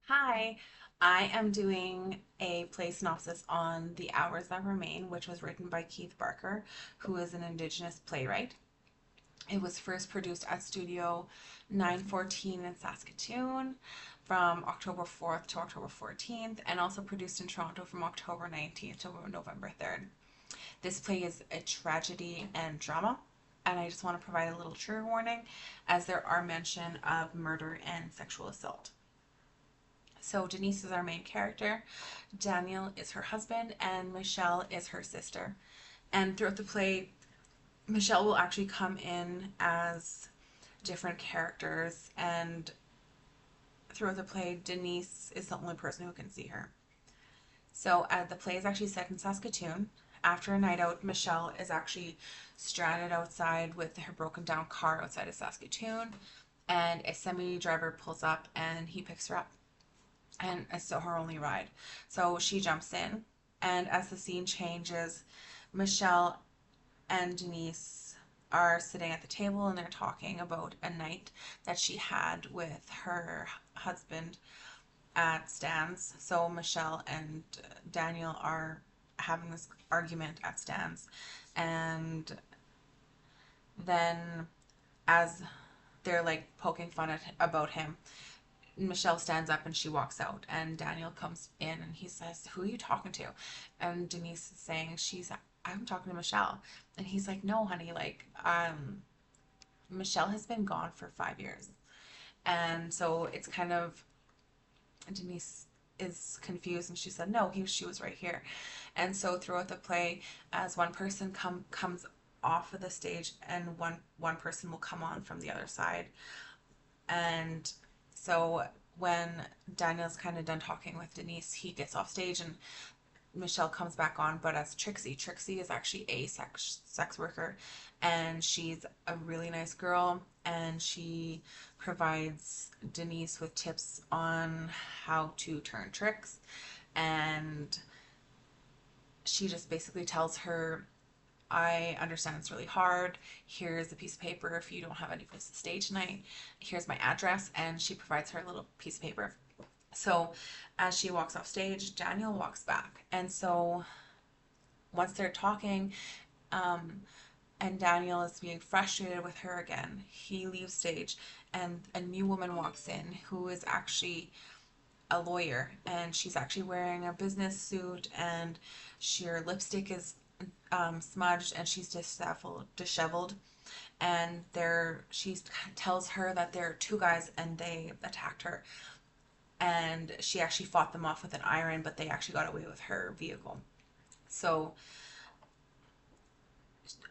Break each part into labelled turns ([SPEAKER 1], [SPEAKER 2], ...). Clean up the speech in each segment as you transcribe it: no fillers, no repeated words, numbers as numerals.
[SPEAKER 1] Hi, I am doing a play synopsis on The Hours That Remain, which was written by Keith Barker, who is an Indigenous playwright. It was first produced at Studio 914 in Saskatoon from October 4th to October 14th, and also produced in Toronto from October 19th to November 3rd. This play is a tragedy and drama, and I just want to provide a little trigger warning as there are mention of murder and sexual assault. So Denise is our main character, Daniel is her husband, and Michelle is her sister. And throughout the play, Michelle will actually come in as different characters, and throughout the play, Denise is the only person who can see her. So the play is actually set in Saskatoon. After a night out, Michelle is actually stranded outside with her broken down car outside of Saskatoon, and a semi driver pulls up and he picks her up, and it's still her only ride. So she jumps in, and as the scene changes, Michelle and Denise are sitting at the table and they're talking about a night that she had with her husband at Stan's. So Michelle and Daniel are having this argument at Stan's, and then as they're like poking fun about him, Michelle stands up and she walks out, and Daniel comes in and he says, "Who are you talking to?" And Denise is saying, "I'm talking to Michelle." And he's like, "No, honey, Michelle has been gone for 5 years." And so it's kind of, Denise is confused and she said, "No, she was right here." And so throughout the play, as one person comes off of the stage and one person will come on from the other side. And so when Daniel's kind of done talking with Denise, he gets off stage and Michelle comes back on, but as Trixie. Trixie is actually a sex worker, and she's a really nice girl, and she provides Denise with tips on how to turn tricks, and she just basically tells her, "I understand it's really hard. Here's a piece of paper if you don't have any place to stay tonight. Here's my address." And she provides her a little piece of paper. So as she walks off stage, Daniel walks back. And so once they're talking, um, and Daniel is being frustrated with her again, he leaves stage, and a new woman walks in who is actually a lawyer, and she's actually wearing a business suit, and her lipstick is smudged, and she's disheveled. And she tells her that there are two guys and they attacked her, and she actually fought them off with an iron, but they actually got away with her vehicle. So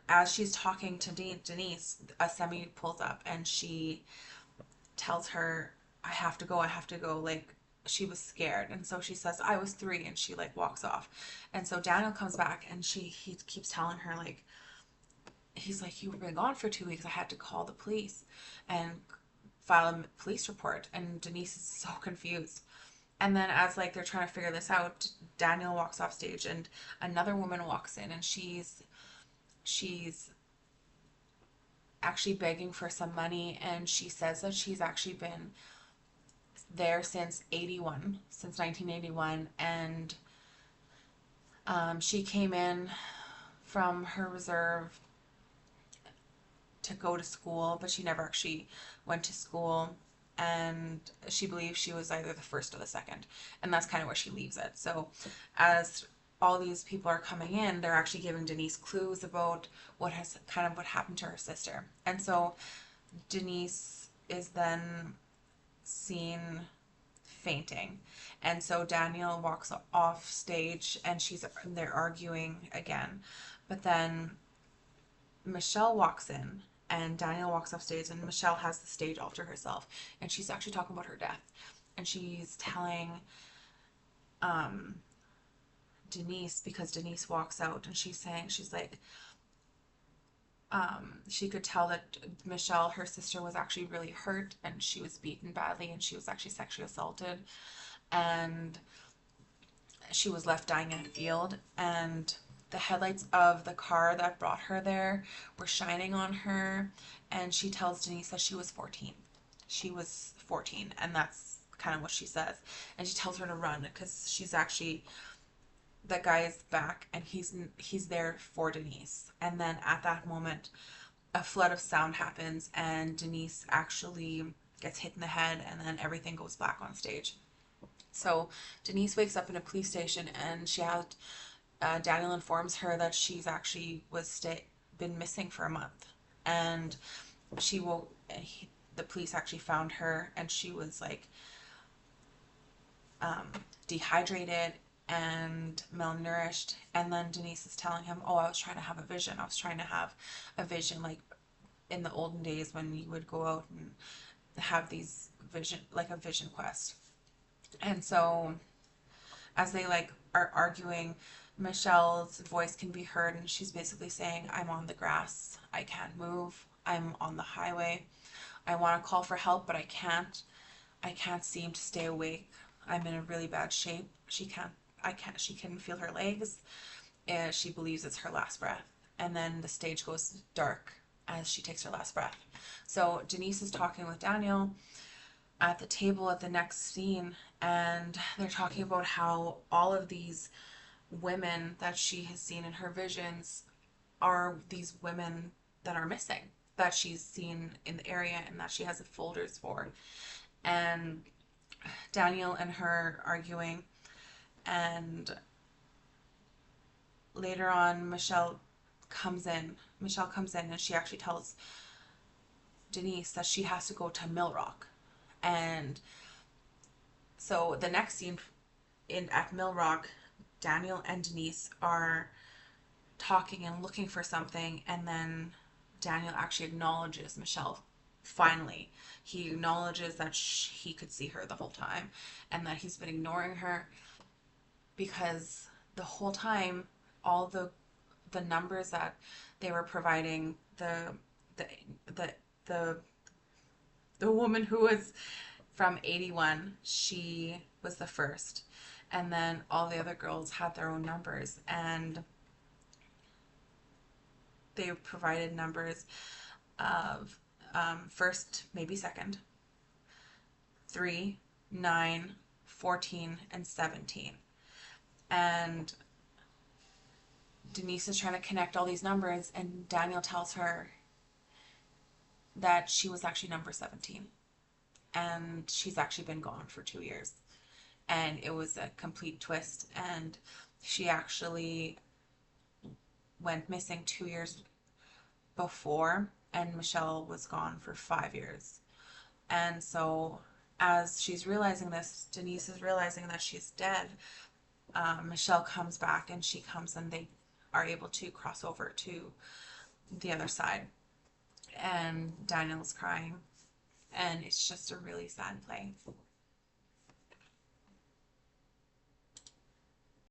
[SPEAKER 1] as she's talking to Denise, a semi pulls up and she tells her, I have to go. Like, she was scared. And so she says, "I was 3," and she like walks off. And so Daniel comes back and he keeps telling her, like, he's like, "You've been gone for 2 weeks. I had to call the police and file a police report." And Denise is so confused. And then as like they're trying to figure this out, Daniel walks off stage and another woman walks in, and she's actually begging for some money, and she says that she's actually been there since 81, since 1981, and she came in from her reserve to go to school, but she never actually went to school. And she believes she was either the first or the second. And that's kind of where she leaves it. So as all these people are coming in, they're actually giving Denise clues about what happened to her sister. And so Denise is then seen fainting. And so Daniel walks off stage and they're arguing again. But then Michelle walks in and Daniel walks off stage, and Michelle has the stage all to herself, and she's actually talking about her death, and she's telling um Denise, because Denise walks out and she's like, she could tell that Michelle, her sister, was actually really hurt and she was beaten badly and she was actually sexually assaulted, and she was left dying in a field, and the headlights of the car that brought her there were shining on her, and she tells Denise that she was 14. She was 14, and that's kind of what she says. And she tells her to run because she's actually, the guy is back and he's there for Denise. And then at that moment, a flood of sound happens and Denise actually gets hit in the head, and then everything goes black on stage. So Denise wakes up in a police station, and she had Daniel informs her that she's actually been missing for a month, and she will. The police actually found her, and she was like um, dehydrated and malnourished. And then Denise is telling him, "Oh, I was trying to have a vision. I was trying to have a vision like in the olden days when you would go out and have these vision, like a vision quest." And so as they like are arguing, Michelle's voice can be heard, and she's basically saying, "I'm on the grass. I can't move. I'm on the highway. I want to call for help, but I can't. I can't seem to stay awake. I'm in a really bad shape." She can't. I can't. She can feel her legs, and she believes it's her last breath. And then the stage goes dark as she takes her last breath. So Denise is talking with Daniel at the table at the next scene, and they're talking about how all of these women that she has seen in her visions are these women that are missing, that she's seen in the area and that she has the folders for. And Daniel and her arguing, and later on Michelle comes in and she actually tells Denise that she has to go to Mill Rock. And so the next scene in at Mill Rock, Daniel and Denise are talking and looking for something, and then Daniel actually acknowledges Michelle. Finally, he acknowledges that he could see her the whole time, and that he's been ignoring her because the whole time, all the numbers that they were providing, the the the the woman who was from 81, she was the first, and then all the other girls had their own numbers, and they provided numbers of first, maybe second, 3, 9, 14, and 17. And Denise is trying to connect all these numbers, and Daniel tells her that she was actually number 17. And she's actually been gone for 2 years. And it was a complete twist. And she actually went missing 2 years before, and Michelle was gone for 5 years. And so, as she's realizing this, Denise is realizing that she's dead. Michelle comes back, and she comes, and they are able to cross over to the other side. And Daniel's crying, and it's just a really sad play.